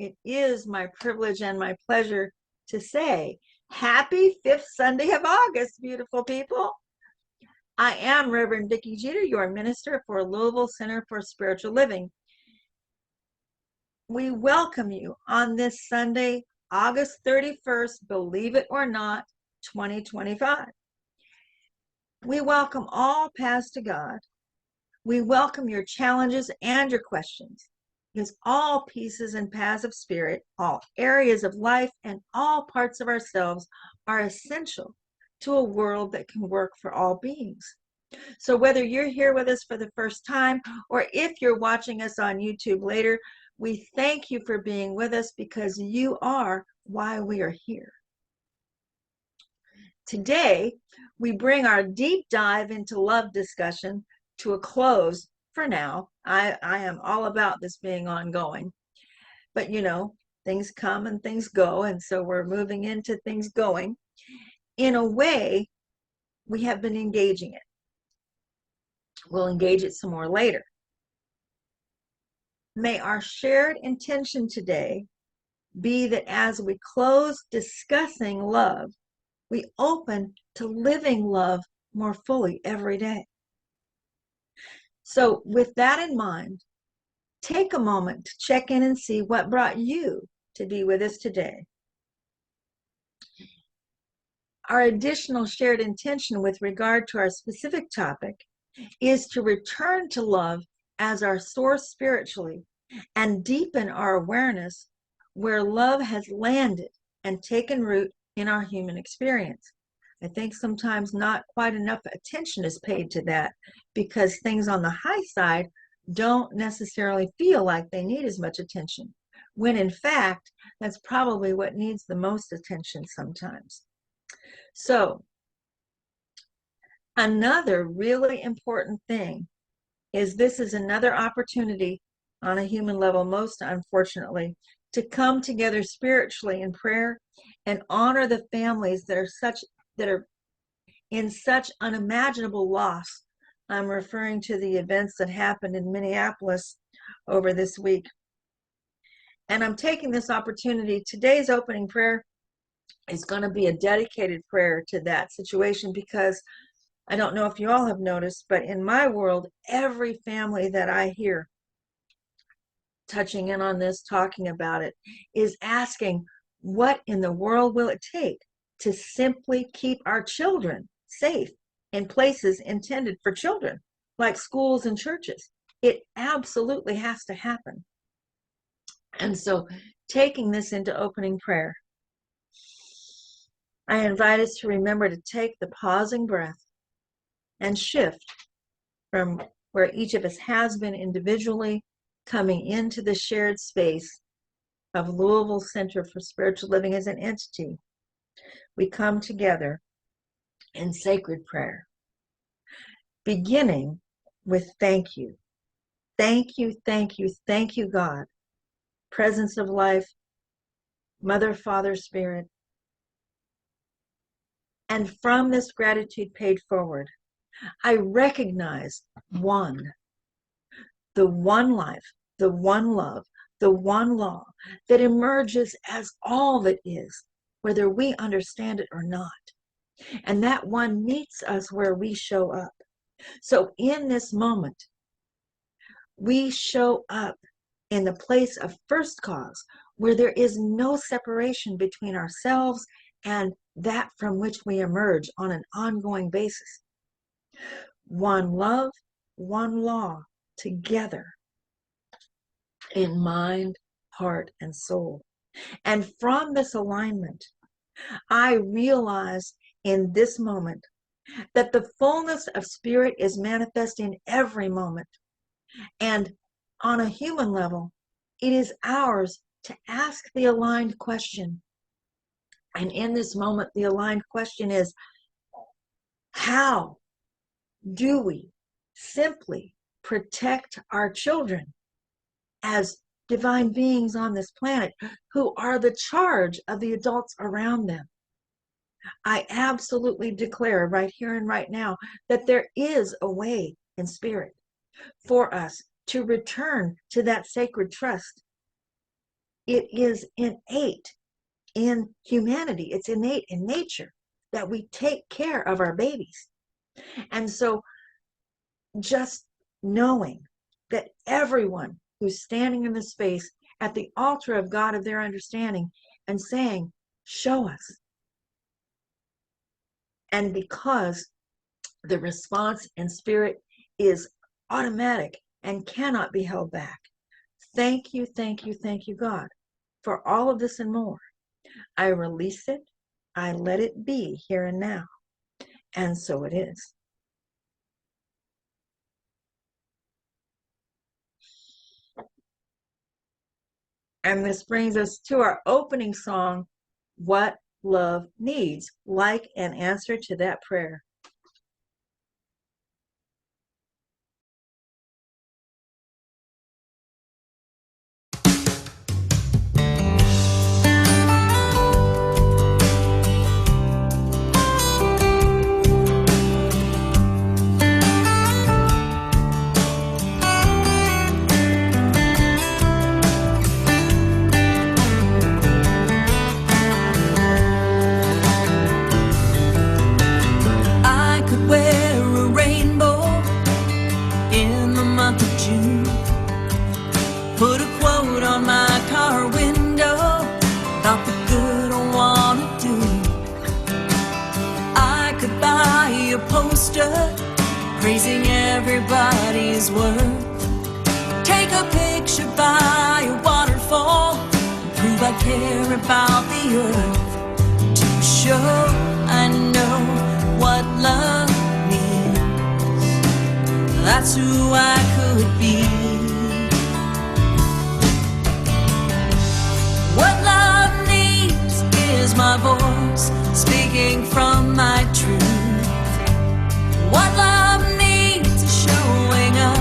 it is my privilege and my pleasure to say happy 5th Sunday of August, beautiful people. I am Rev Vicky Jeter, your minister for Louisville Center for Spiritual Living. We welcome you on this Sunday, August 31st, believe it or not, 2025. We welcome all paths to God. We welcome your challenges and your questions, because all pieces and paths of spirit, all areas of life, and all parts of ourselves are essential to a world that can work for all beings. So whether you're here with us for the first time, or if you're watching us on YouTube later, we thank you for being with us, because you are why we are here. Today, we bring our deep dive into love discussion to a close for now. I am all about this being ongoing, but you know, things come and things go, and so we're moving into things going. In a way, we have been engaging it. We'll engage it some more later. May our shared intention today be that as we close discussing love, we open to living love more fully every day. So with that in mind, take a moment to check in and see what brought you to be with us today. Our additional shared intention with regard to our specific topic is to return to love as our source spiritually and deepen our awareness where love has landed and taken root in our human experience. I think sometimes not quite enough attention is paid to that, because things on the high side don't necessarily feel like they need as much attention, when in fact, that's probably what needs the most attention sometimes. So, another really important thing is this is another opportunity on a human level, most unfortunately, to come together spiritually in prayer and honor the families that are in such unimaginable loss. I'm referring to the events that happened in Minneapolis over this week. And I'm taking this opportunity. Today's opening prayer is going to be a dedicated prayer to that situation, because I don't know if you all have noticed, but in my world, every family that I hear touching in on this, talking about it, is asking, what in the world will it take to simply keep our children safe in places intended for children, like schools and churches? It absolutely has to happen. And so, taking this into opening prayer, I invite us to remember to take the pausing breath and shift from where each of us has been individually, coming into the shared space of Louisville Center for Spiritual Living as an entity. We come together in sacred prayer, beginning with thank you. Thank you, thank you, thank you, God. Presence of life, Mother, Father, Spirit. And from this gratitude paid forward, I recognize the one life, the one love, the one law that emerges as all that is, whether we understand it or not. And that one meets us where we show up. So in this moment, we show up in the place of first cause, where there is no separation between ourselves and that from which we emerge on an ongoing basis. One love, one law, together in mind, heart, and soul. And from this alignment, I realize in this moment that the fullness of spirit is manifest in every moment. And on a human level, it is ours to ask the aligned question. And in this moment, the aligned question is, how do we simply protect our children as divine beings on this planet who are the charge of the adults around them? I absolutely declare right here and right now that there is a way in spirit for us to return to that sacred trust. it is innate in humanity. It's innate in nature that we take care of our babies. And so just knowing that everyone who's standing in the space at the altar of God of their understanding and saying, show us. And because the response in spirit is automatic and cannot be held back. Thank you, thank you, thank you, God, for all of this and more. I release it. I let it be here and now. And so it is. And this brings us to our opening song, What Love Needs, like an answer to that prayer. Praising everybody's worth. Take a picture by a waterfall, prove I care about the earth. To show I know what love means, that's who I could be. What love needs is my voice, speaking from my truth. What love needs is showing up,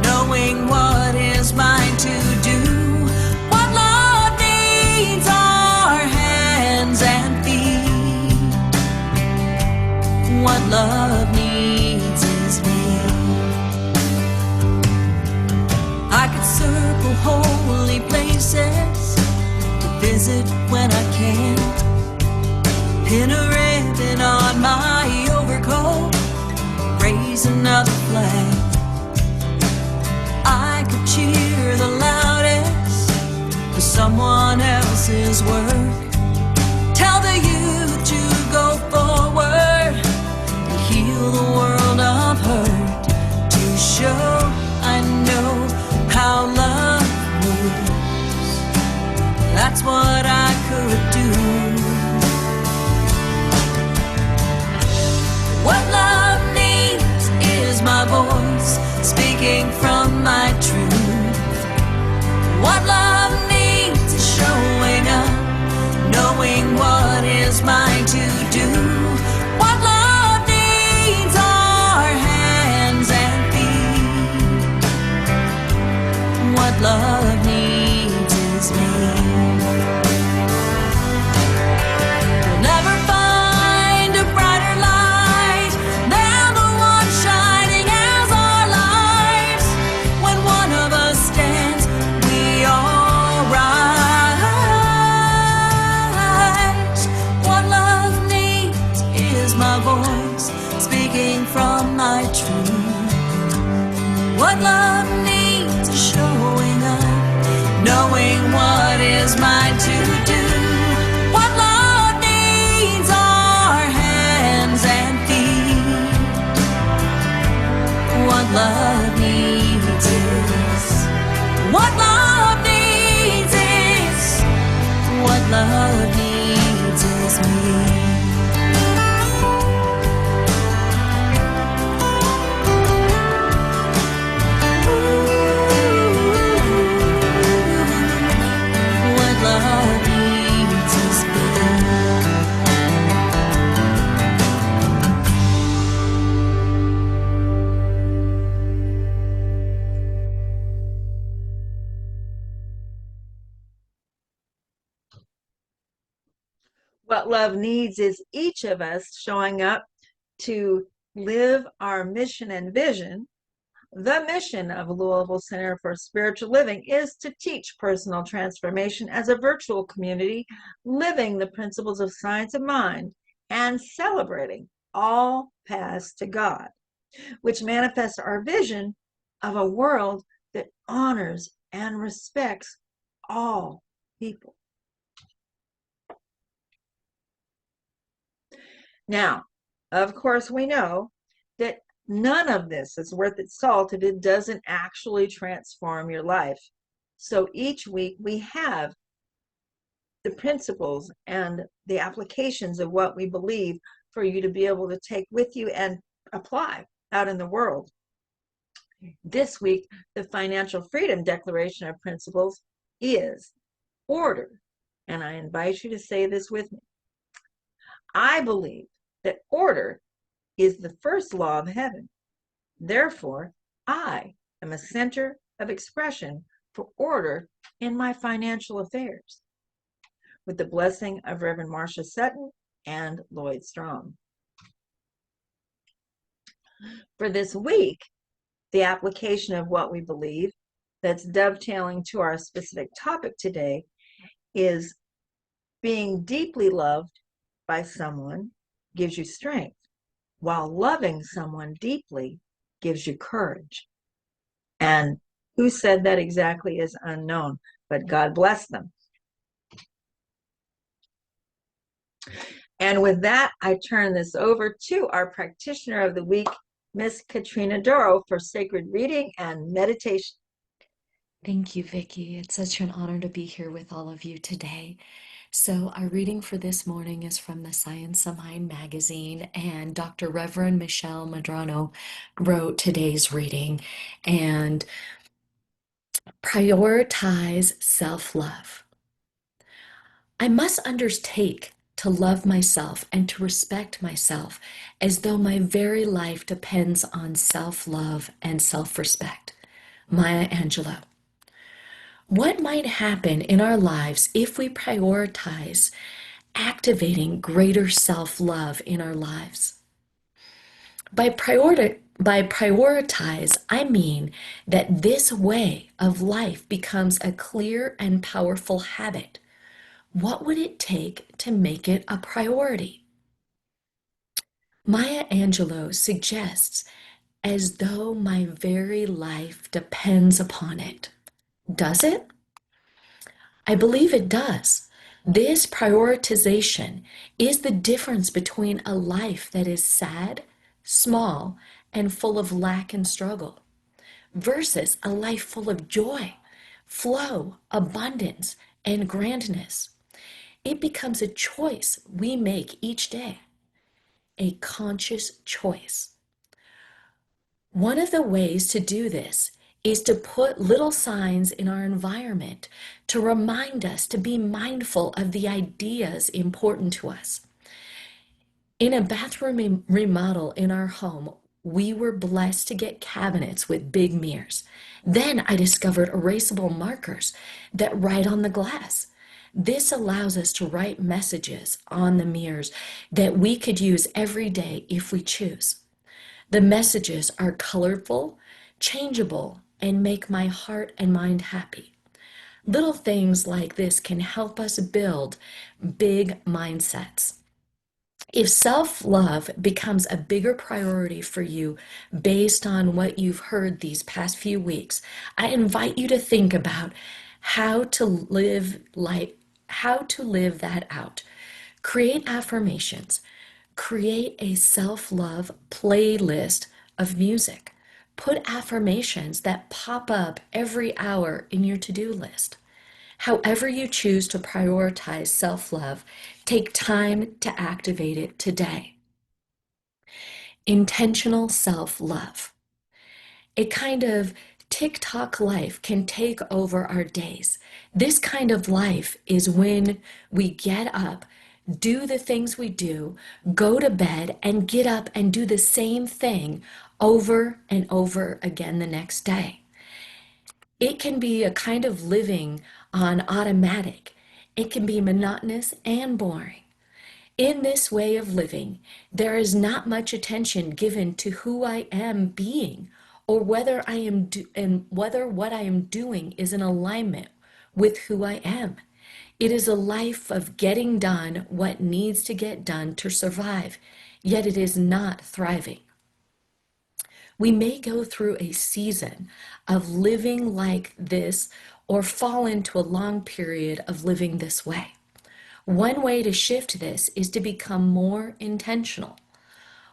knowing what is mine to do. What love needs are hands and feet. What love needs is me. I could circle holy places to visit when I can't, pin a ribbon on my overcoat, raise another flag. I could cheer the loudest for someone else's work, tell the youth to go forward and heal the world of hurt. To show I know how love moves, that's what I could do. What love is my voice, speaking from my truth. What love needs is showing up, knowing what is mine to do. What love needs are hands and feet. What love needs is me. You'll never find a brighter light than the one shining as our lives. When one of us stands, we all rise. What love needs is my voice, speaking from my truth. What love needs is showing up, knowing what is mine to do. What love needs are hands and feet. What love needs is, what love needs is, what love needs is me. What love needs is me. What love needs is each of us showing up to live our mission and vision The mission of Louisville Center for Spiritual Living is to teach personal transformation as a virtual community, living the principles of science of mind and celebrating all paths to God, which manifests our vision of a world that honors and respects all people. Now, of course, we know that none of this is worth its salt if it doesn't actually transform your life. So each week we have the principles and the applications of what we believe for you to be able to take with you and apply out in the world. This week, the Financial Freedom Declaration of Principles is order. And I invite you to say this with me. I believe that order is the first law of heaven. Therefore, I am a center of expression for order in my financial affairs. With the blessing of Reverend Marcia Sutton and Lloyd Strong. For this week, the application of what we believe that's dovetailing to our specific topic today is being deeply loved by someone gives you strength, while loving someone deeply gives you courage. And who said that exactly is unknown, but God bless them. And with that, I turn this over to our practitioner of the week, Miss Katrina Doro, for sacred reading and meditation. Thank you, Vicki. It's such an honor to be here with all of you today. So our reading for this morning is from the Science of Mind magazine, and Dr. Reverend Michelle Madrano wrote today's reading, and prioritize self-love. I must undertake to love myself and to respect myself as though my very life depends on self-love and self-respect. Maya Angelou. What might happen in our lives if we prioritize activating greater self-love in our lives? By prioritize, I mean that this way of life becomes a clear and powerful habit. What would it take to make it a priority? Maya Angelou suggests as though my very life depends upon it. Does it? I believe it does. This prioritization is the difference between a life that is sad, small, and full of lack and struggle versus a life full of joy, flow, abundance, and grandness. It becomes a choice we make each day, a conscious choice. One of the ways to do this is to put little signs in our environment to remind us to be mindful of the ideas important to us. In a bathroom remodel in our home, we were blessed to get cabinets with big mirrors. Then I discovered erasable markers that write on the glass. This allows us to write messages on the mirrors that we could use every day if we choose. The messages are colorful, changeable, and make my heart and mind happy. Little things like this can help us build big mindsets. If self-love becomes a bigger priority for you based on what you've heard these past few weeks, I invite you to think about how to live that out. Create affirmations. Create a self-love playlist of music. Put affirmations that pop up every hour in your to-do list. However you choose to prioritize self-love, take time to activate it today. Intentional self-love. A kind of TikTok life can take over our days. This kind of life is when we get up, do the things we do, go to bed, and get up and do the same thing over and over again the next day. It can be a kind of living on automatic. It can be monotonous and boring. In this way of living, there is not much attention given to who I am being or whether whether what I am doing is in alignment with who I am. It is a life of getting done what needs to get done to survive, yet it is not thriving. We may go through a season of living like this or fall into a long period of living this way. One way to shift this is to become more intentional.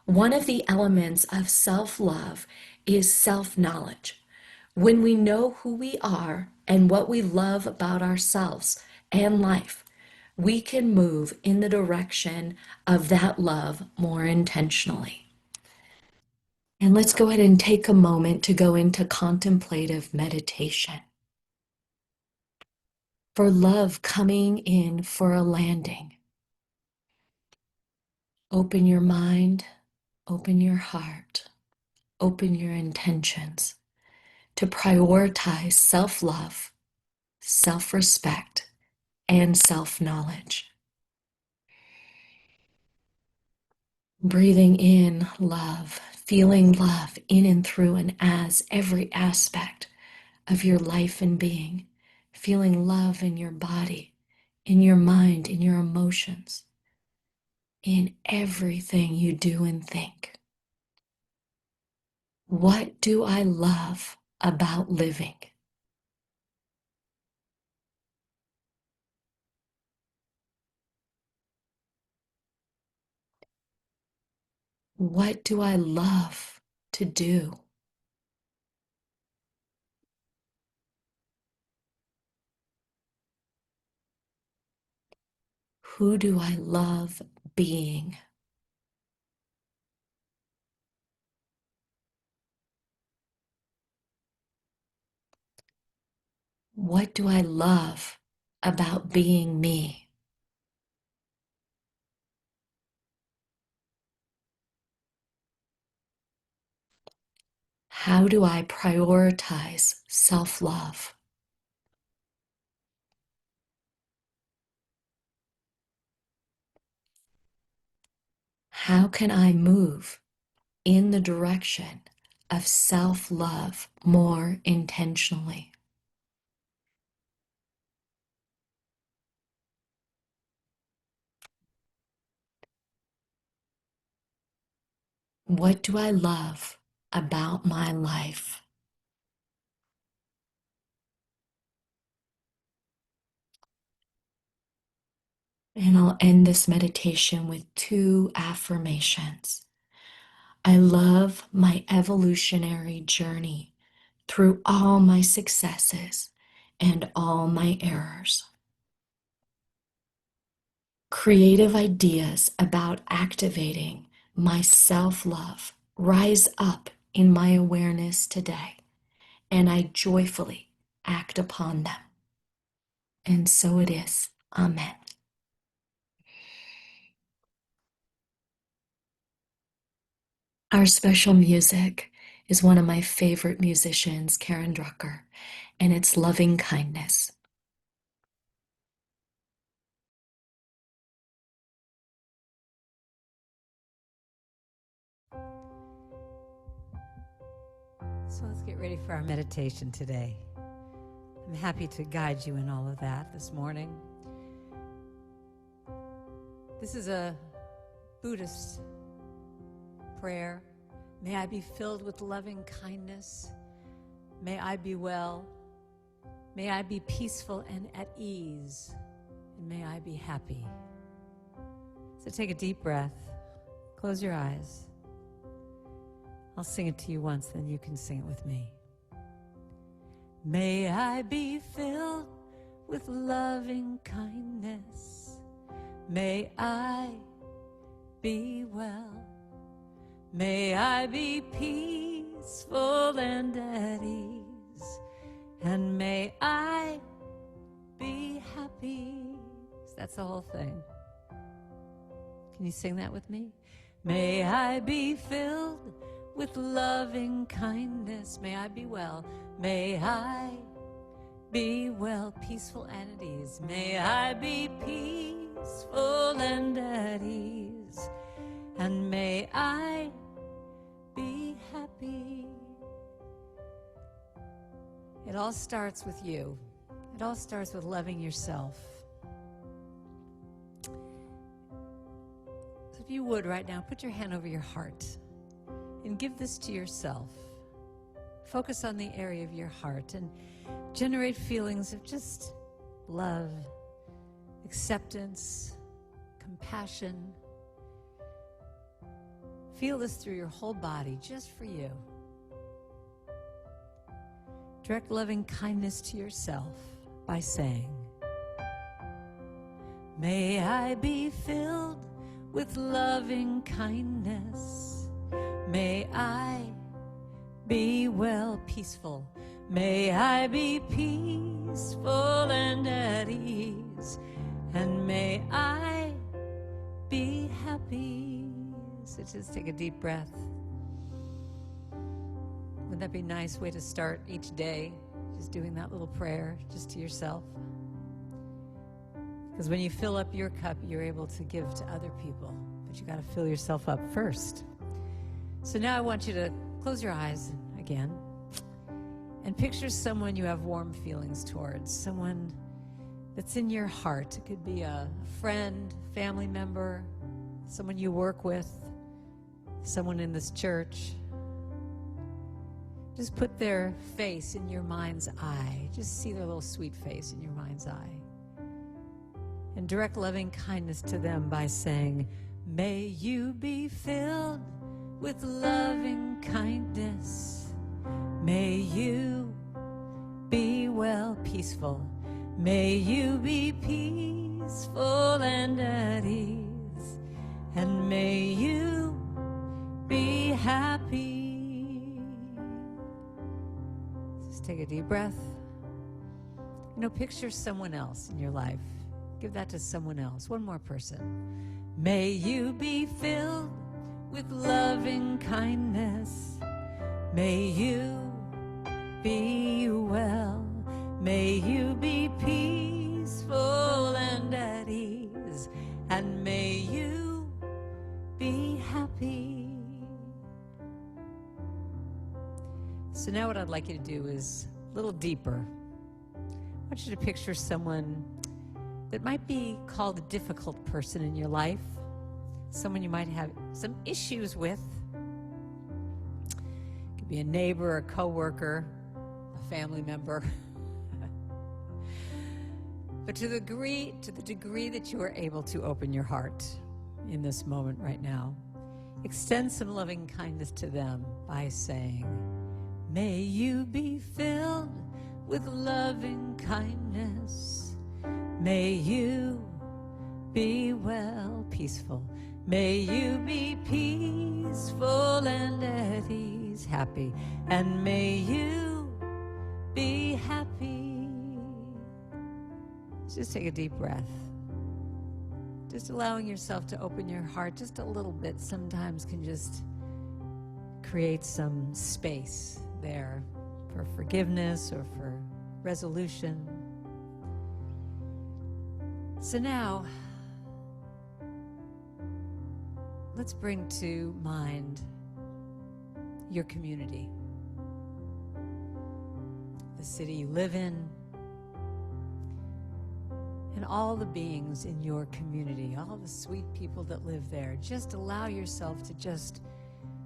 One of the elements of self-love is self-knowledge. When we know who we are and what we love about ourselves and life, we can move in the direction of that love more intentionally. And let's go ahead and take a moment to go into contemplative meditation. For love coming in for a landing. Open your mind, open your heart, open your intentions to prioritize self-love, self-respect, and self-knowledge. Breathing in love, feeling love in and through and as every aspect of your life and being, feeling love in your body, in your mind, in your emotions, in everything you do and think. What do I love about living? What do I love to do? Who do I love being? What do I love about being me? How do I prioritize self-love? How can I move in the direction of self-love more intentionally? What do I love about my life? And I'll end this meditation with 2 affirmations. I love my evolutionary journey through all my successes and all my errors. Creative ideas about activating my self-love rise up in my awareness today, and I joyfully act upon them. And so it is. Amen. Our special music is one of my favorite musicians, Karen Drucker, and it's Loving Kindness. So let's get ready for our meditation today. I'm happy to guide you in all of that this morning. This is a Buddhist prayer. May I be filled with loving kindness. May I be well. May I be peaceful and at ease. And may I be happy. So take a deep breath. Close your eyes. I'll sing it to you once, then you can sing it with me. May I be filled with loving kindness. May I be well. May I be peaceful and at ease. And may I be happy. That's the whole thing. Can you sing that with me? May I be filled with loving kindness. May I be well. May I be well, peaceful and at ease. May I be peaceful and at ease. And may I be happy. It all starts with you. It all starts with loving yourself. So if you would right now, put your hand over your heart and give this to yourself. Focus on the area of your heart and generate feelings of just love, acceptance, compassion. Feel this through your whole body, just for you. Direct loving kindness to yourself by saying, may I be filled with loving kindness. May I be well peaceful. May I be peaceful and at ease. And may I be happy. So just take a deep breath. Wouldn't that be a nice way to start each day? Just doing that little prayer just to yourself. Because when you fill up your cup, you're able to give to other people. But you got to fill yourself up first. So now I want you to close your eyes again and picture someone you have warm feelings towards, someone that's in your heart. It could be a friend, family member, someone you work with, someone in this church. Just put their face in your mind's eye. Just see their little sweet face in your mind's eye. And direct loving kindness to them by saying, may you be filled with loving kindness. May you be well peaceful. May you be peaceful and at ease. And may you be happy. Just take a deep breath. Picture someone else in your life. Give that to someone else. One more person. May you be filled with loving kindness. May you be well. May you be peaceful and at ease. And may you be happy. So now what I'd like you to do is a little deeper. I want you to picture someone that might be called a difficult person in your life, someone you might have some issues with. It could be a neighbor, a coworker, a family member. But to the degree that you are able to open your heart in this moment right now, extend some loving kindness to them by saying, may you be filled with loving kindness. May you be well peaceful. May you be peaceful and at ease, happy. And may you be happy. Just take a deep breath. Just allowing yourself to open your heart just a little bit sometimes can just create some space there for forgiveness or for resolution. So now, let's bring to mind your community, the city you live in, and all the beings in your community, all the sweet people that live there. Just allow yourself to just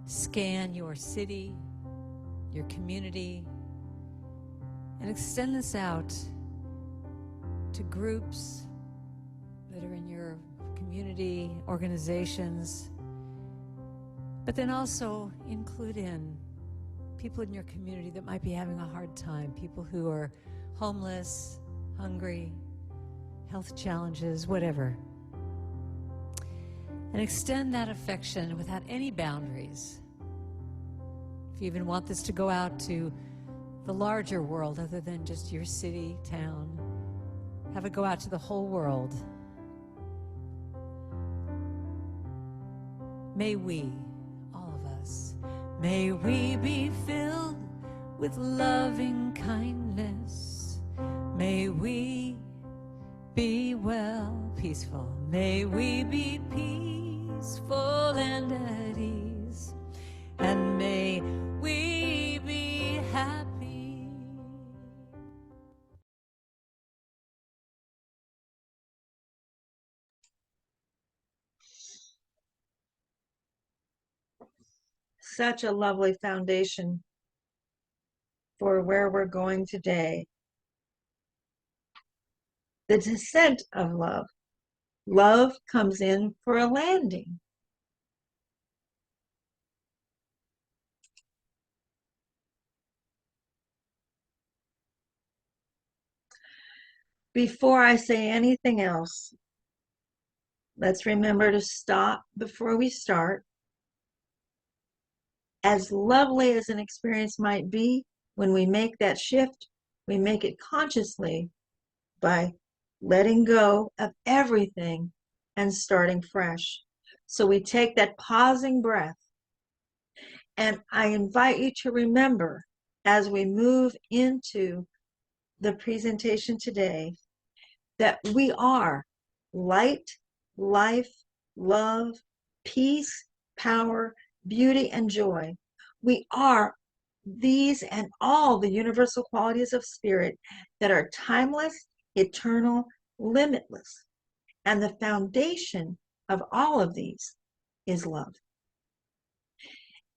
scan your city, your community, and extend this out to groups that are in your community, organizations, but then also include in people in your community that might be having a hard time, people who are homeless, hungry, health challenges, whatever. And extend that affection without any boundaries. If you even want this to go out to the larger world other than just your city, town, have it go out to the whole world. May we, all of us, may we be filled with loving kindness. May we be well peaceful. May we be peaceful and at ease. And may we be happy. such a lovely foundation for where we're going today. The descent of love. Love comes in for a landing. Before I say anything else, let's remember to stop before we start. As lovely as an experience might be, when we make that shift, we make it consciously by letting go of everything and starting fresh. So we take that pausing breath. And I invite you to remember, as we move into the presentation today, that we are light, life, love, peace, power, beauty, and joy. We are these and all the universal qualities of spirit that are timeless, eternal, limitless. And the foundation of all of these is love.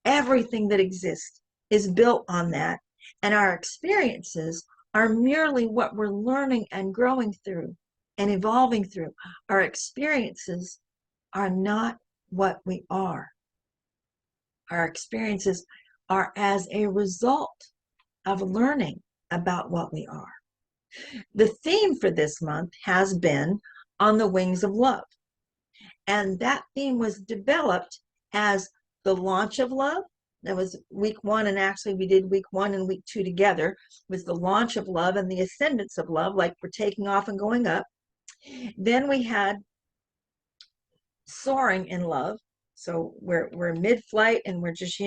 Everything that exists is built on that, and our experiences are merely what we're learning and growing through and evolving through. Our experiences are not what we are. Our experiences are as a result of learning about what we are. The theme for this month has been On the Wings of Love. And that theme was developed as the launch of love. That was week 1, and actually we did week 1 and week 2 together, was the launch of love and the ascendance of love, like we're taking off and going up. Then we had soaring in love. So we're mid-flight and we're just,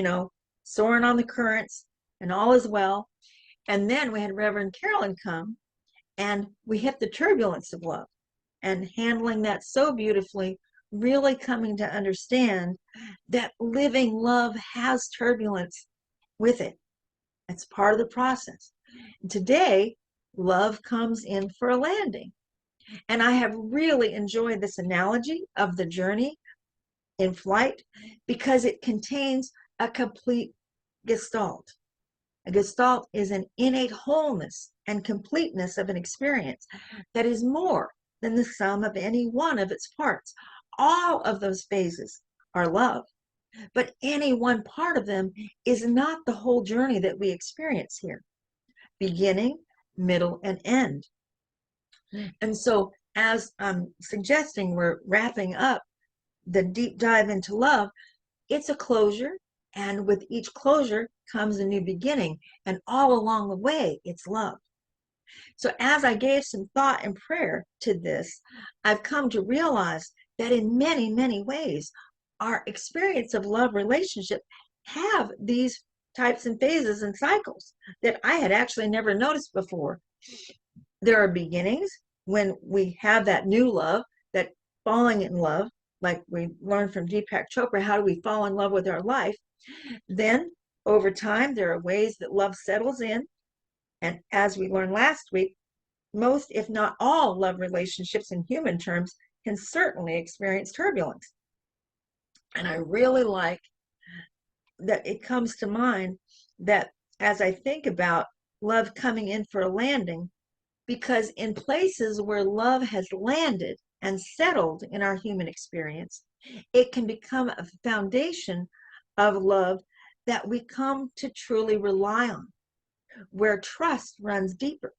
soaring on the currents and all is well. And then we had Reverend Carolyn come and we hit the turbulence of love and handling that so beautifully, really coming to understand that living love has turbulence with it. It's part of the process. And today, love comes in for a landing. And I have really enjoyed this analogy of the journey in flight because it contains a complete gestalt. A gestalt is an innate wholeness and completeness of an experience that is more than the sum of any one of its parts. All of those phases are love, but any one part of them is not the whole journey that we experience here. Beginning, middle, and end. And so, as I'm suggesting, we're wrapping up the deep dive into love. It's a closure, and with each closure comes a new beginning, and all along the way, it's love. So as I gave some thought and prayer to this, I've come to realize that in many, many ways, our experience of love relationship have these types and phases and cycles that I had actually never noticed before. There are beginnings when we have that new love, that falling in love, like we learned from Deepak Chopra, how do we fall in love with our life? Then over time, there are ways that love settles in. And as we learned last week, most, if not all, love relationships in human terms can certainly experience turbulence. And I really like that it comes to mind that as I think about love coming in for a landing, because in places where love has landed and settled in our human experience, it can become a foundation of love that we come to truly rely on, where trust runs deeper.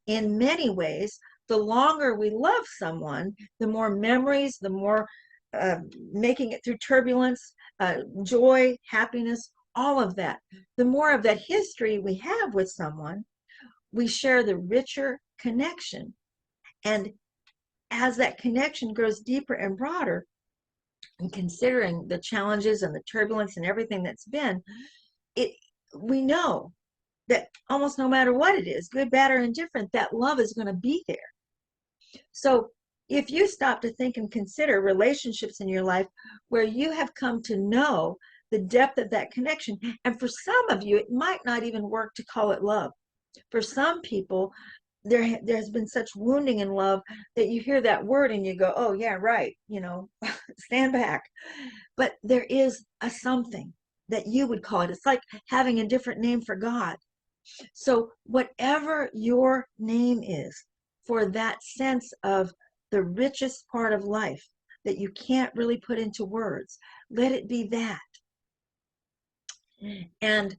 In many ways, the longer we love someone, the more memories, the more making it through turbulence, joy, happiness, all of that. The more of that history we have with someone, we share the richer connection. And as that connection grows deeper and broader, and considering the challenges and the turbulence and everything that's been, we know that almost no matter what it is, good, bad, or indifferent, that love is going to be there. So if you stop to think and consider relationships in your life where you have come to know the depth of that connection, and for some of you, it might not even work to call it love. For some people, there's been such wounding in love that you hear that word and you go, oh yeah, right, stand back. But there is a something. that you would call it. It's like having a different name for God. So whatever your name is for that sense of the richest part of life that you can't really put into words, let it be that. And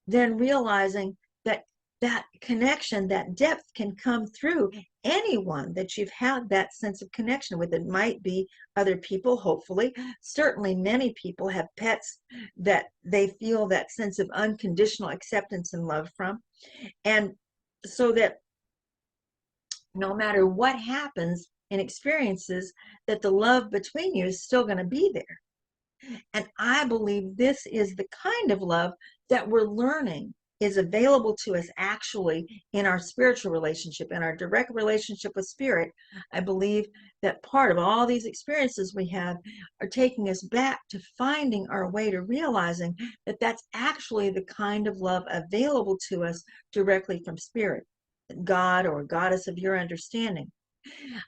then realizing that that connection, that depth can come through anyone that you've had that sense of connection with. It might be other people, hopefully. Certainly many people have pets that they feel that sense of unconditional acceptance and love from. And so that no matter what happens in experiences, that the love between you is still going to be there. And I believe this is the kind of love that we're learning is available to us actually in our spiritual relationship, in our direct relationship with spirit. I believe that part of all these experiences we have are taking us back to finding our way to realizing that that's actually the kind of love available to us directly from spirit, God or goddess of your understanding.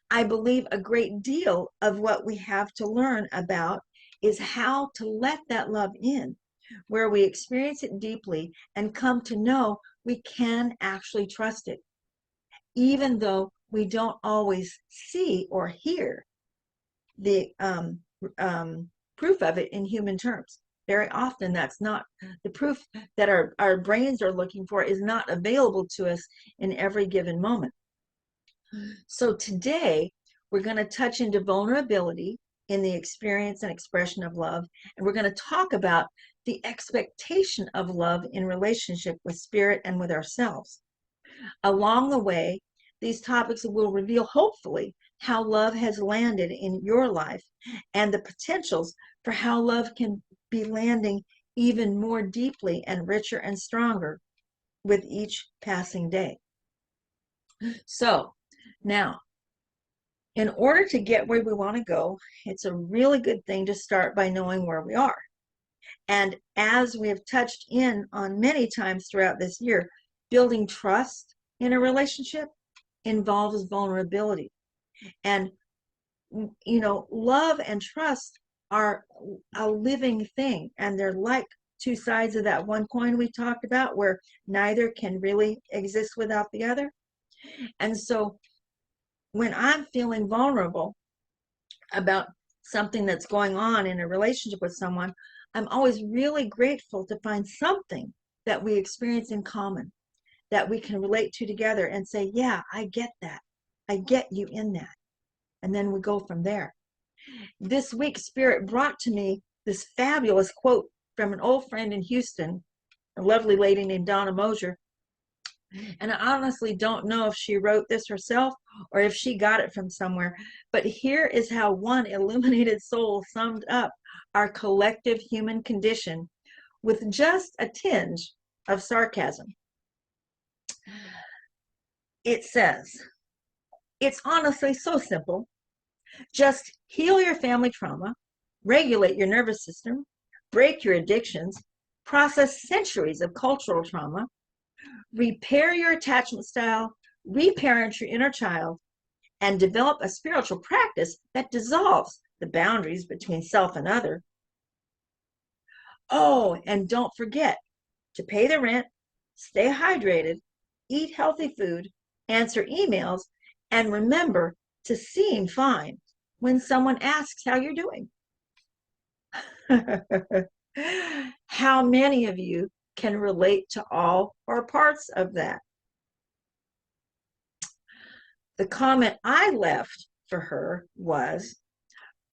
I believe a great deal of what we have to learn about is how to let that love in, where we experience it deeply and come to know we can actually trust it, even though we don't always see or hear the proof of it in human terms. Very often that's not the proof that our brains are looking for, is not available to us in every given moment. So today we're going to touch into vulnerability in the experience and expression of love. And we're going to talk about the expectation of love in relationship with spirit and with ourselves. Along the way, these topics will reveal, hopefully, how love has landed in your life and the potentials for how love can be landing even more deeply and richer and stronger with each passing day. So now, in order to get where we want to go, it's a really good thing to start by knowing where we are. And as we have touched in on many times throughout this year, building trust in a relationship involves vulnerability. And, you know, love and trust are a living thing, and they're like two sides of that one coin we talked about, where neither can really exist without the other. And so when I'm feeling vulnerable about something that's going on in a relationship with someone, I'm always really grateful to find something that we experience in common, that we can relate to together and say, yeah, I get that. I get you in that. And then we go from there. This week, Spirit brought to me this fabulous quote from an old friend in Houston, a lovely lady named Donna Mosier. And I honestly don't know if she wrote this herself or if she got it from somewhere. But here is how one illuminated soul summed up our collective human condition with just a tinge of sarcasm. It says, it's honestly so simple. Just heal your family trauma, regulate your nervous system, break your addictions, process centuries of cultural trauma, repair your attachment style, reparent your inner child, and develop a spiritual practice that dissolves the boundaries between self and other. Oh, and don't forget to pay the rent, stay hydrated, eat healthy food, answer emails, and remember to seem fine when someone asks how you're doing. How many of you can relate to all or parts of that? The comment I left for her was,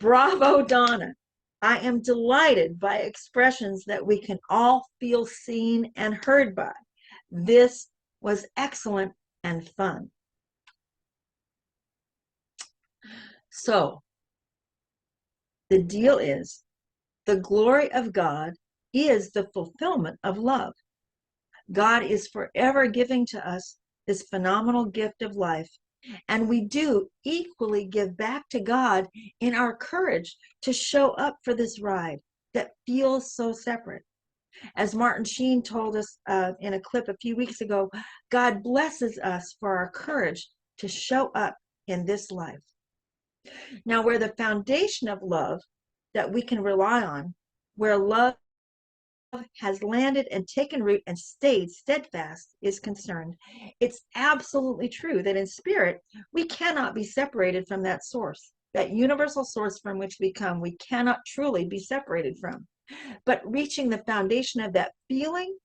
bravo, Donna. I am delighted by expressions that we can all feel seen and heard by. This was excellent and fun. So, the deal is, the glory of God is the fulfillment of love. God is forever giving to us this phenomenal gift of life, and we do equally give back to God in our courage to show up for this ride that feels so separate. As Martin Sheen told us in a clip a few weeks ago, God blesses us for our courage to show up in this life. Now, where the foundation of love that we can rely on, where love has landed and taken root and stayed steadfast is concerned. It's absolutely true that in spirit, we cannot be separated from that source, that universal source from which we come. We cannot truly be separated from. But reaching the foundation of that feeling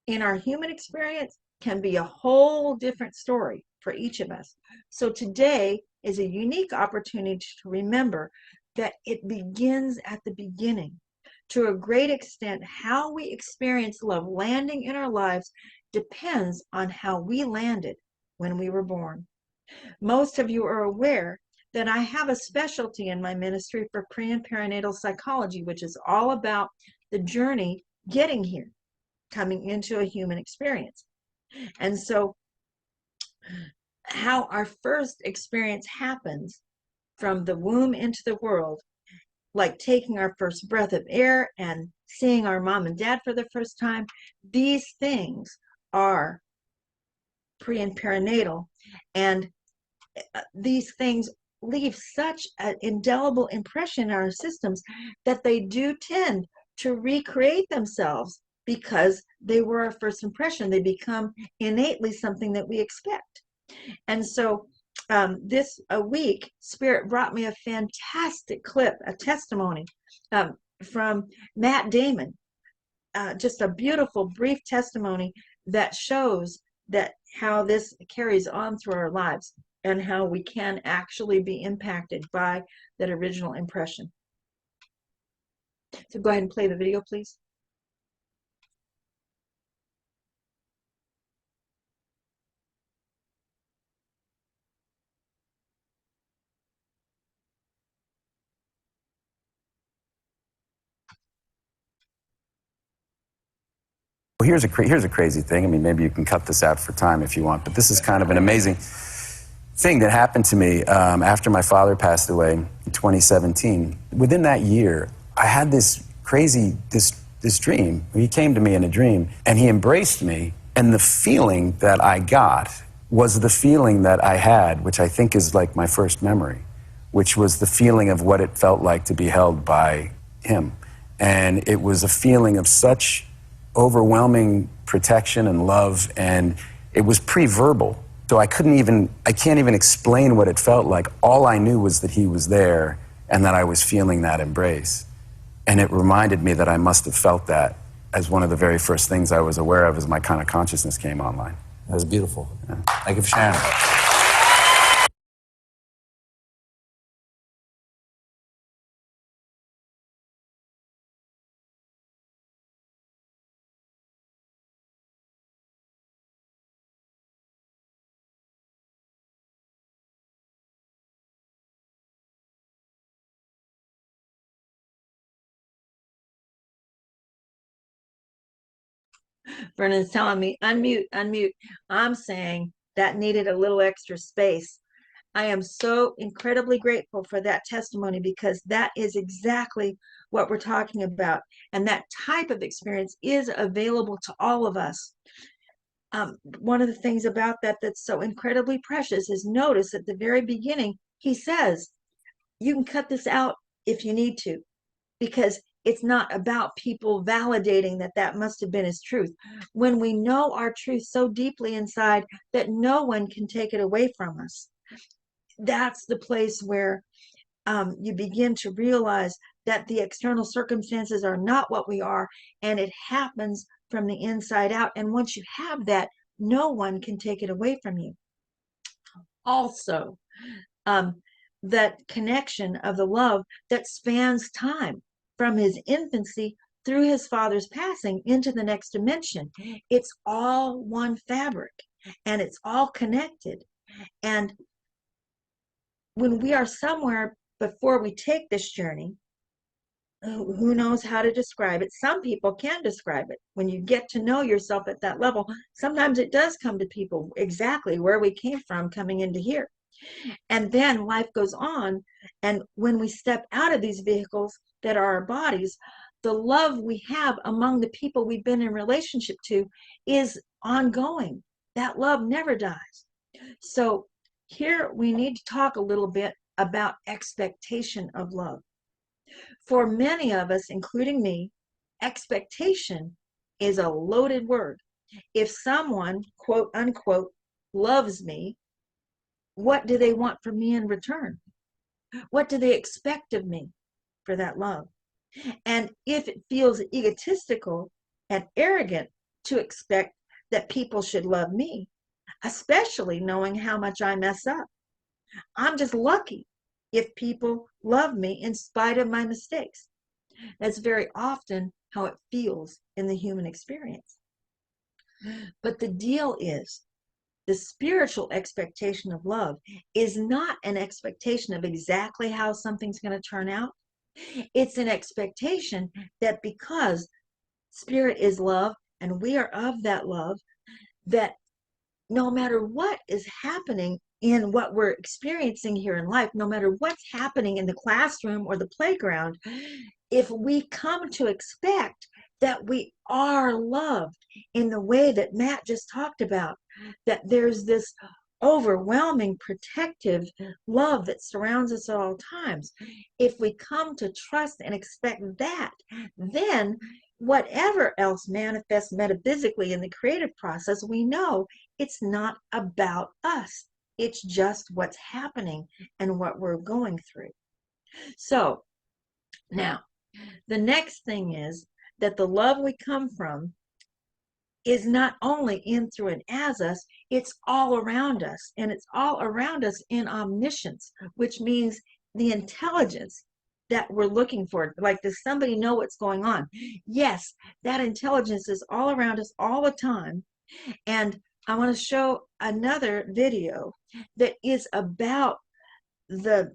in our human experience can be a whole different story for each of us. So today is a unique opportunity to remember that it begins at the beginning. To a great extent, how we experience love landing in our lives depends on how we landed when we were born. Most of you are aware that I have a specialty in my ministry for pre and perinatal psychology, which is all about the journey getting here, coming into a human experience. And so how our first experience happens from the womb into the world, like taking our first breath of air and seeing our mom and dad for the first time, these things are pre and perinatal. And these things leave such an indelible impression in our systems that they do tend to recreate themselves because they were our first impression. They become innately something that we expect. And so this week, Spirit brought me a fantastic clip, a testimony from Matt Damon, just a beautiful, brief testimony that shows that how this carries on through our lives and how we can actually be impacted by that original impression. So go ahead and play the video, please. Well, here's a crazy thing. I mean, maybe you can cut this out for time if you want, but this is kind of an amazing thing that happened to me after my father passed away in 2017. Within that year, I had this crazy, this dream. He came to me in a dream, and he embraced me, and the feeling that I got was the feeling that I had, which I think is like my first memory, which was the feeling of what it felt like to be held by him. And it was a feeling of such overwhelming protection and love, and it was pre-verbal. So I can't even explain what it felt like. All I knew was that he was there and that I was feeling that embrace. And it reminded me that I must have felt that as one of the very first things I was aware of as my kind of consciousness came online. That was beautiful. Yeah. Thank you for sharing. Vernon's telling me, unmute, unmute. I'm saying that needed a little extra space. I am so incredibly grateful for that testimony because that is exactly what we're talking about. And that type of experience is available to all of us. One of the things about that that's so incredibly precious is notice at the very beginning, he says, you can cut this out if you need to, because it's not about people validating that that must have been his truth. When we know our truth so deeply inside that no one can take it away from us, that's the place where you begin to realize that the external circumstances are not what we are, and it happens from the inside out. And once you have that, no one can take it away from you. Also, that connection of the love that spans time from his infancy through his father's passing into the next dimension. It's all one fabric and it's all connected. And when we are somewhere before we take this journey, who knows how to describe it? Some people can describe it. When you get to know yourself at that level, sometimes it does come to people exactly where we came from coming into here. And then life goes on. And when we step out of these vehicles that are our bodies, the love we have among the people we've been in relationship to is ongoing. That love never dies. So here we need to talk a little bit about expectation of love. For many of us, including me, expectation is a loaded word. If someone, quote unquote, loves me, what do they want from me in return? What do they expect of me for that love? And if it feels egotistical and arrogant to expect that people should love me, especially knowing how much I mess up, I'm just lucky if people love me in spite of my mistakes. That's very often how it feels in the human experience. But the deal is, the spiritual expectation of love is not an expectation of exactly how something's going to turn out. It's an expectation that because Spirit is love and we are of that love, that no matter what is happening in what we're experiencing here in life, no matter what's happening in the classroom or the playground, if we come to expect that we are loved in the way that Matt just talked about, that there's this overwhelming protective love that surrounds us at all times, if we come to trust and expect that, then whatever else manifests metaphysically in the creative process, we know it's not about us. It's just what's happening and what we're going through. So now, the next thing is that the love we come from is not only in, through, and as us, it's all around us. And it's all around us in omniscience, which means the intelligence that we're looking for. Like, does somebody know what's going on? Yes, that intelligence is all around us all the time. And I want to show another video that is about the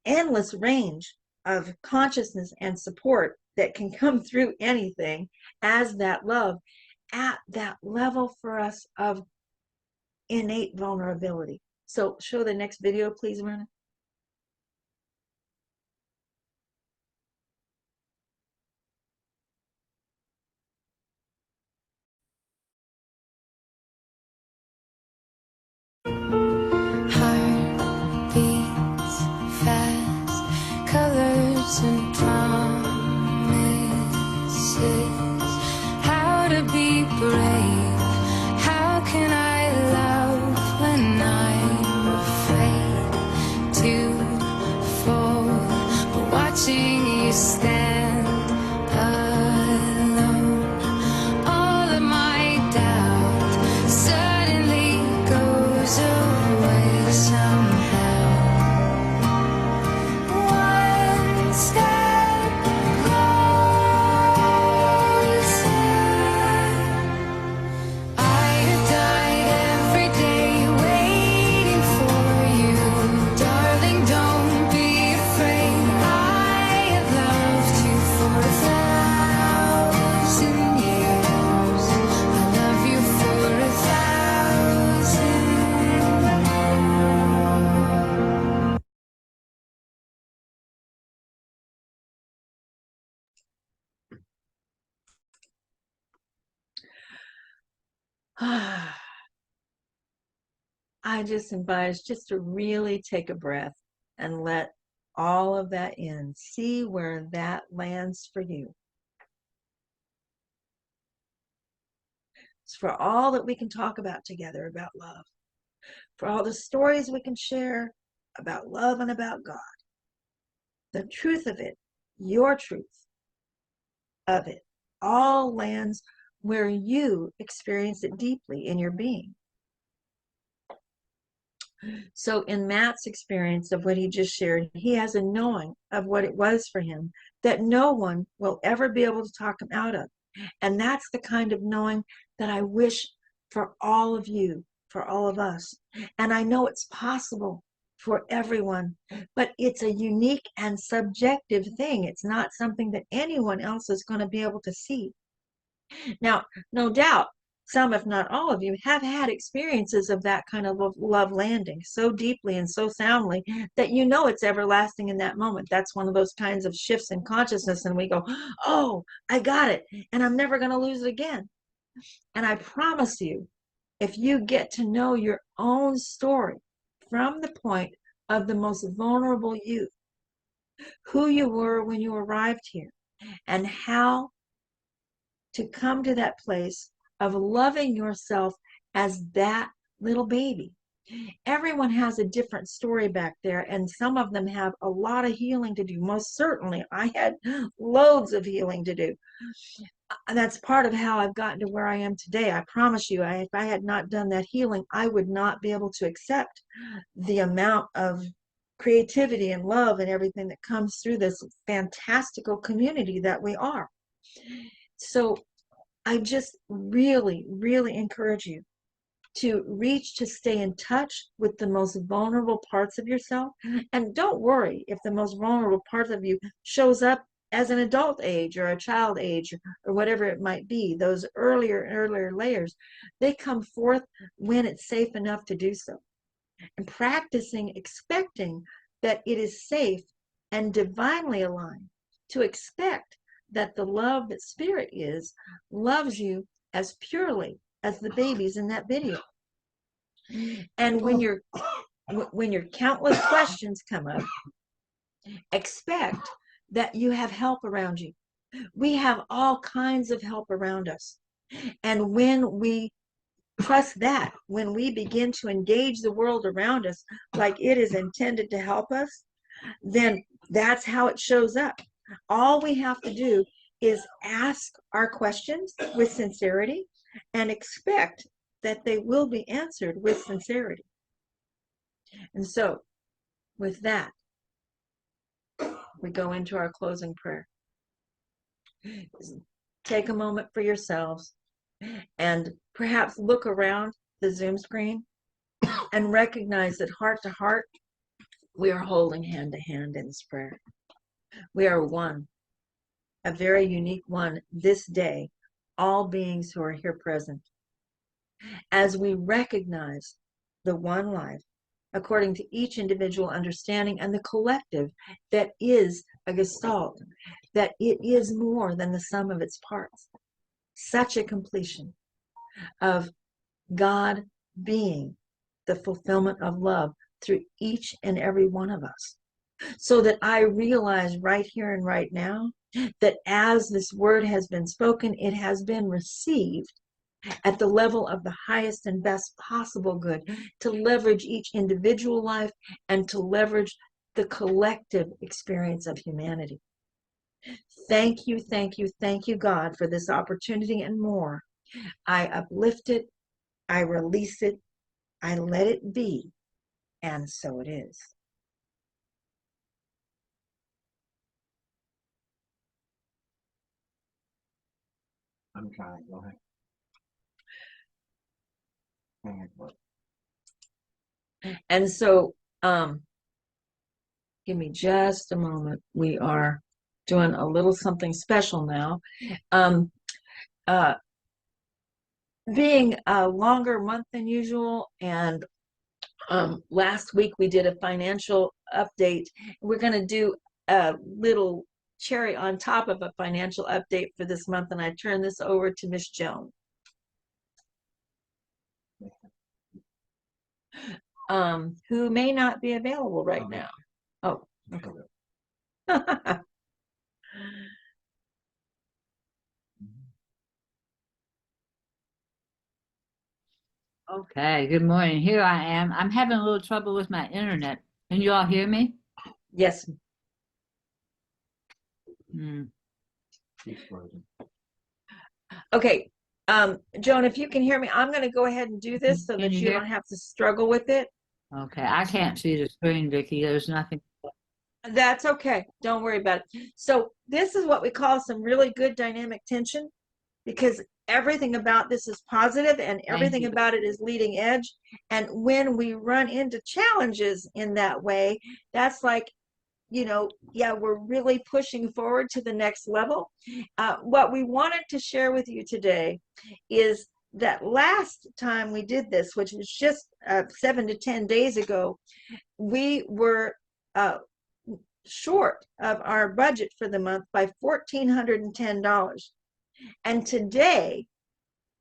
endless range of consciousness and support that can come through anything as that love at that level for us of innate vulnerability. So show the next video, please, Myrna. Heart beats fast, colors and promises. How to be brave? How can I love when I'm afraid to fall? But watching you stand alone, all of my doubt suddenly goes away somehow. One step closer. I have died every day waiting for you. Darling, don't be afraid. I have loved you for 1,000 years. I love you for 1,000 more. I just advise just to really take a breath and let all of that in. See where that lands for you. It's for all that we can talk about together about love, for all the stories we can share about love and about God. The truth of it, your truth of it, all lands where you experience it deeply in your being. So in Matt's experience of what he just shared, he has a knowing of what it was for him that no one will ever be able to talk him out of. And that's the kind of knowing that I wish for all of you, for all of us. And I know it's possible for everyone, but it's a unique and subjective thing. It's not something that anyone else is going to be able to see. Now, no doubt, some, if not all of you, have had experiences of that kind of love landing so deeply and so soundly that you know it's everlasting in that moment. That's one of those kinds of shifts in consciousness, and we go, oh, I got it, and I'm never going to lose it again. And I promise you, if you get to know your own story from the point of the most vulnerable youth, who you were when you arrived here, and how to come to that place of loving yourself as that little baby. Everyone has a different story back there, and some of them have a lot of healing to do. Most certainly, I had loads of healing to do. And that's part of how I've gotten to where I am today. I promise you, if I had not done that healing, I would not be able to accept the amount of creativity and love and everything that comes through this fantastical community that we are. So I just really, really encourage you to reach to stay in touch with the most vulnerable parts of yourself. And don't worry if the most vulnerable part of you shows up as an adult age or a child age or whatever it might be. Those earlier layers, they come forth when it's safe enough to do so. And practicing expecting that it is safe and divinely aligned to expect that the love that Spirit is loves you as purely as the babies in that video. And when your countless questions come up, expect that you have help around you. We have all kinds of help around us. And when we trust that, when we begin to engage the world around us like it is intended to help us, then that's how it shows up. All we have to do is ask our questions with sincerity and expect that they will be answered with sincerity. And so, with that, we go into our closing prayer. Take a moment for yourselves and perhaps look around the Zoom screen and recognize that heart to heart, we are holding hand to hand in this prayer. We are one, a very unique one this day, all beings who are here present. As we recognize the one life, according to each individual understanding and the collective that is a gestalt, that it is more than the sum of its parts. Such a completion of God being the fulfillment of love through each and every one of us. So that I realize right here and right now that as this word has been spoken, it has been received at the level of the highest and best possible good, to leverage each individual life and to leverage the collective experience of humanity. Thank you, thank you, thank you, God, for this opportunity and more. I uplift it, I release it, I let it be, and so it is. I'm trying. Go ahead. And so, give me just a moment. We are doing a little something special now. Being a longer month than usual, and last week we did a financial update. We're going to do a little cherry on top of a financial update for this month, and I turn this over to Miss Joan. Who may not be available right now. Oh, okay. Okay, good morning. Here I am. I'm having a little trouble with my internet. Can you all hear me? Yes. Okay. Joan, if you can hear me, I'm going to go ahead and do this so that you don't have to struggle with it. Okay, I can't see the screen, Vicky. There's nothing. That's okay. Don't worry about it. So this is what we call some really good dynamic tension, because everything about this is positive and everything about it is leading edge. And when we run into challenges in that way, that's like, you know, yeah, we're really pushing forward to the next level. What we wanted to share with you today is that last time we did this, which was just 7 to 10 days ago, we were short of our budget for the month by $1,410. And today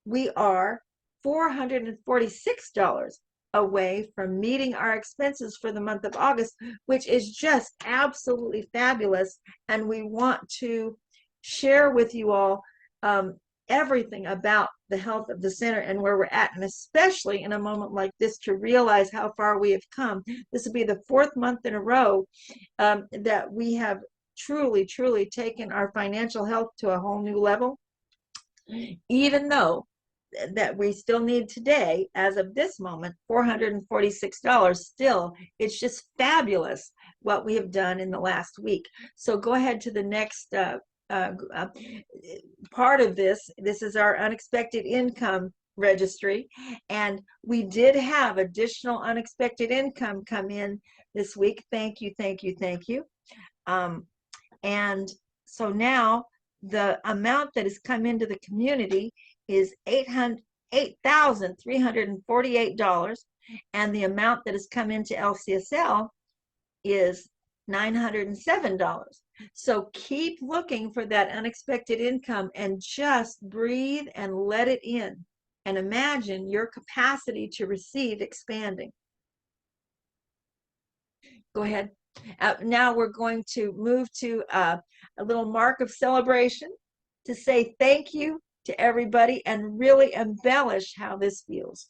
we are $446 away from meeting our expenses for the month of August, which is just absolutely fabulous. And we want to share with you all everything about the health of the center and where we're at, and especially in a moment like this to realize how far we have come. This will be the fourth month in a row that we have truly, truly taken our financial health to a whole new level, even though that we still need today, as of this moment, $446. Still, it's just fabulous what we have done in the last week. So go ahead to the next part of this. This is our unexpected income registry, and we did have additional unexpected income come in this week. Thank you, thank you, thank you. And so now the amount that has come into the community is $8,348, and the amount that has come into LCSL is $907. So keep looking for that unexpected income and just breathe and let it in, and imagine your capacity to receive expanding. Go ahead. Now we're going to move to a little mark of celebration to say thank you to everybody and really embellish how this feels.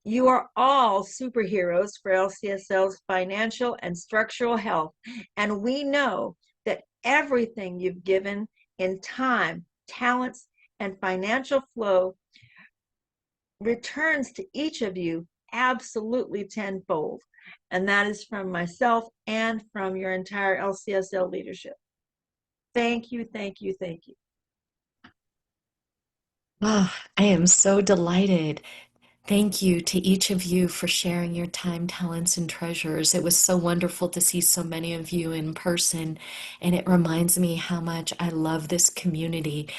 You are all superheroes for LCSL's financial and structural health, and we know that everything you've given in time, talents, and financial flow returns to each of you absolutely tenfold. And that is from myself and from your entire LCSL leadership. Thank you, thank you, thank you. Oh, I am so delighted. Thank you to each of you for sharing your time, talents, and treasures. It was so wonderful to see so many of you in person, and it reminds me how much I love this community.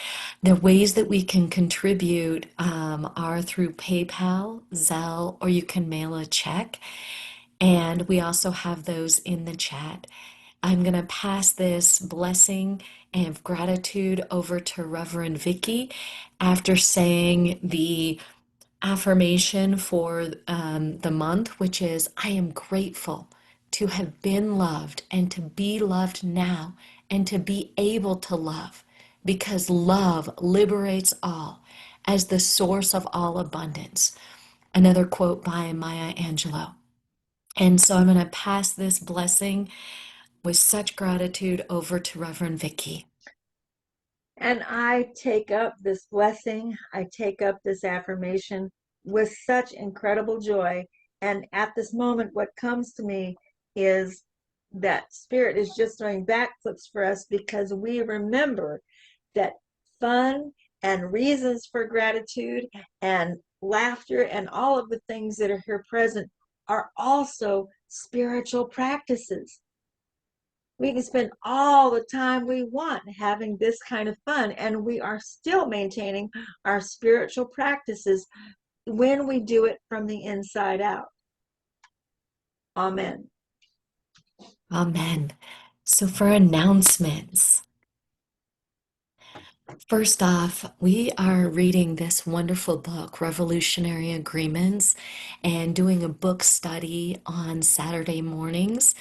The ways that we can contribute are through PayPal, Zelle, or you can mail a check. And we also have those in the chat. I'm going to pass this blessing and gratitude over to Reverend Vicky after saying the affirmation for the month, which is I am grateful to have been loved and to be loved now and to be able to love, because love liberates all as the source of all abundance. Another quote by Maya Angelou. And so I'm going to pass this blessing with such gratitude over to Reverend Vicky. And I take up this blessing, I take up this affirmation with such incredible joy. And at this moment, what comes to me is that Spirit is just doing backflips for us, because we remember that fun and reasons for gratitude and laughter and all of the things that are here present are also spiritual practices. We can spend all the time we want having this kind of fun, and we are still maintaining our spiritual practices when we do it from the inside out. Amen. Amen. So for announcements, first off, we are reading this wonderful book, Revolutionary Agreements, and doing a book study on Saturday mornings.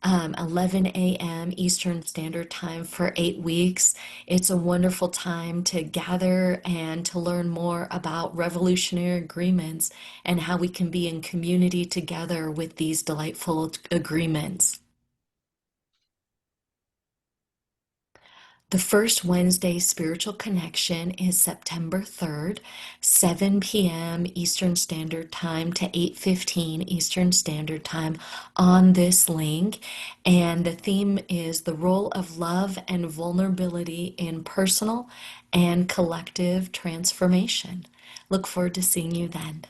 11 a.m. Eastern Standard Time for 8 weeks. It's a wonderful time to gather and to learn more about revolutionary agreements and how we can be in community together with these delightful agreements. The first Wednesday spiritual connection is September 3rd, 7 p.m. Eastern Standard Time to 8:15 Eastern Standard Time on this link. And the theme is the role of love and vulnerability in personal and collective transformation. Look forward to seeing you then.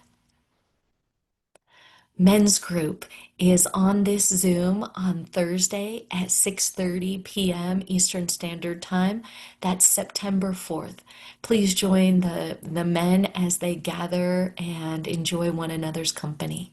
Men's group is on this Zoom on Thursday at 6:30 p.m. Eastern Standard Time. That's September 4th. Please join the men as they gather and enjoy one another's company.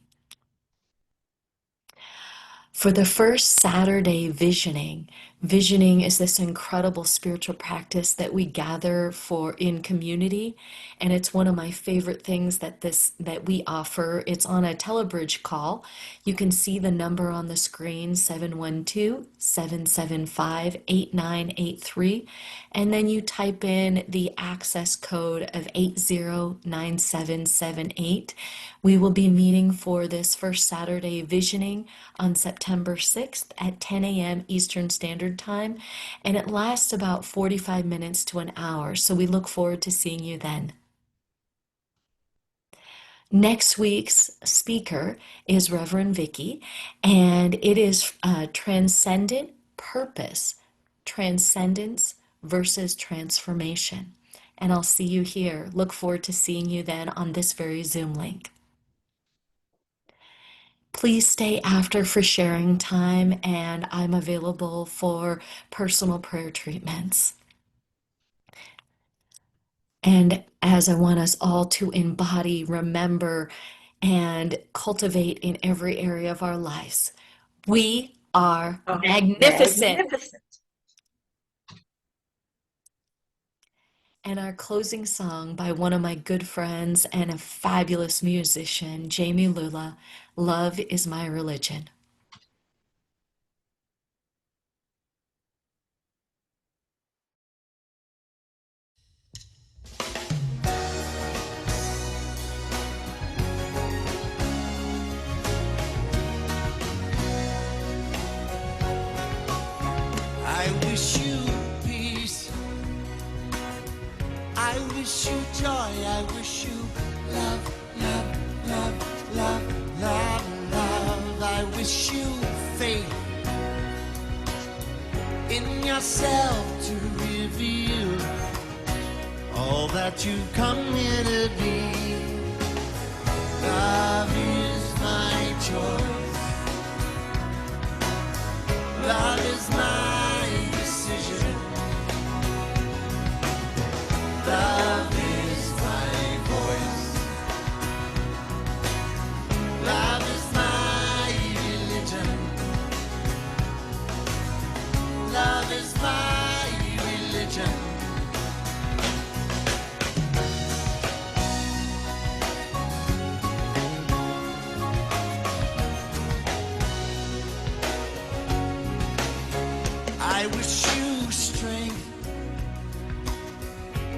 For the first Saturday visioning is this incredible spiritual practice that we gather for in community, and it's one of my favorite things that we offer. It's on a telebridge call. You can see the number on the screen, 712-775-8983, and then you type in the access code of 809778. We will be meeting for this first Saturday visioning on September 6th at 10 a.m. Eastern Standard Time, and it lasts about 45 minutes to an hour, so we look forward to seeing you then. Next week's speaker is Reverend Vicky, and it is Transcendent Purpose, Transcendence versus Transformation. And I'll see you here. Look forward to seeing you then on this very Zoom link. Please stay after for sharing time, and I'm available for personal prayer treatments. And as I want us all to embody, remember, and cultivate in every area of our lives, we are magnificent. Magnificent. And our closing song by one of my good friends and a fabulous musician, Jamie Lula, Love is My Religion. I wish you peace. I wish you joy. I wish you love, love, love, love, love, love. I wish you faith in yourself to reveal all that you've come here to be. Love is my choice. Love is my decision. Love is my voice. Love is my religion. Love is my religion. I wish you strength.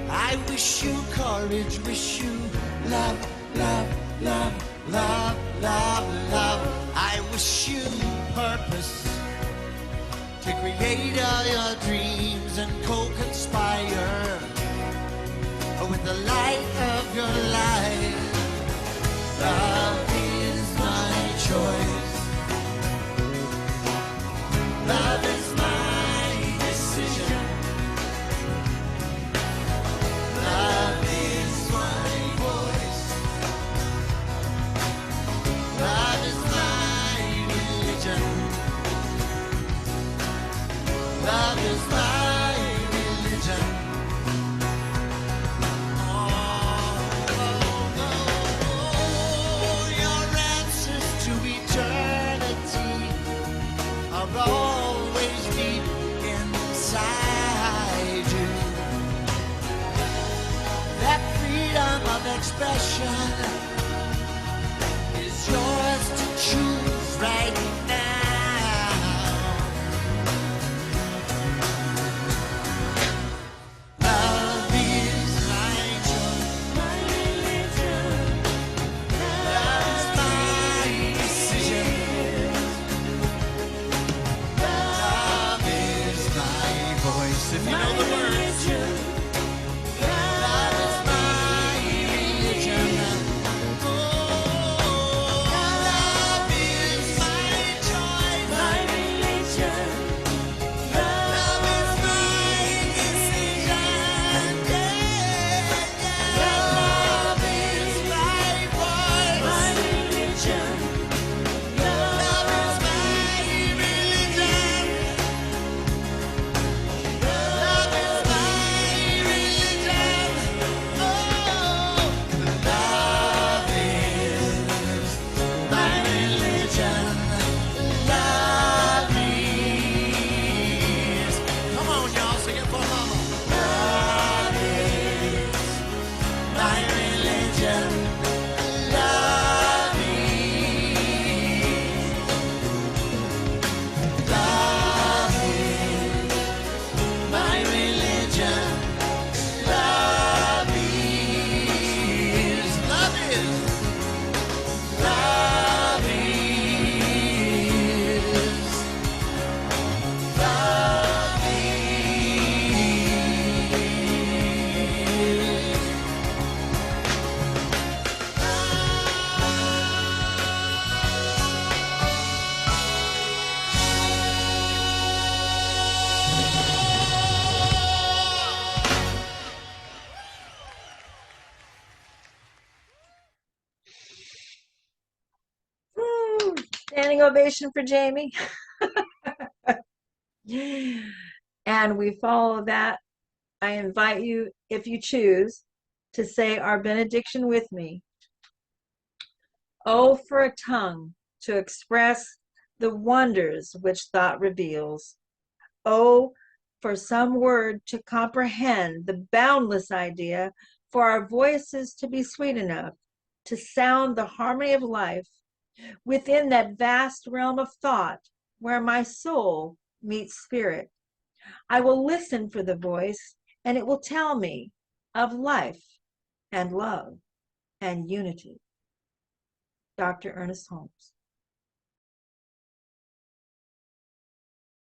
I wish you courage. Wish you love, love, love, love, love, love. I wish you purpose to create all your dreams and co-conspire with the light of your life. Love is my choice. Love is my decision. Love is my voice. Love is my religion. Love is my religion. Oh, your answers to eternity are always deep inside you. That freedom of expression is yours to choose right now. Love is my choice. My religion. Love is my decision. Love is my voice. If you know the words. Love is my religion. standing ovation for Jamie. And we follow that. I invite you, if you choose, to say our benediction with me. Oh, for a tongue to express the wonders which thought reveals. Oh, for some word to comprehend the boundless idea, for our voices to be sweet enough to sound the harmony of life within that vast realm of thought where my soul meets spirit. I will listen for the voice, and it will tell me of life and love and unity. Dr. Ernest Holmes.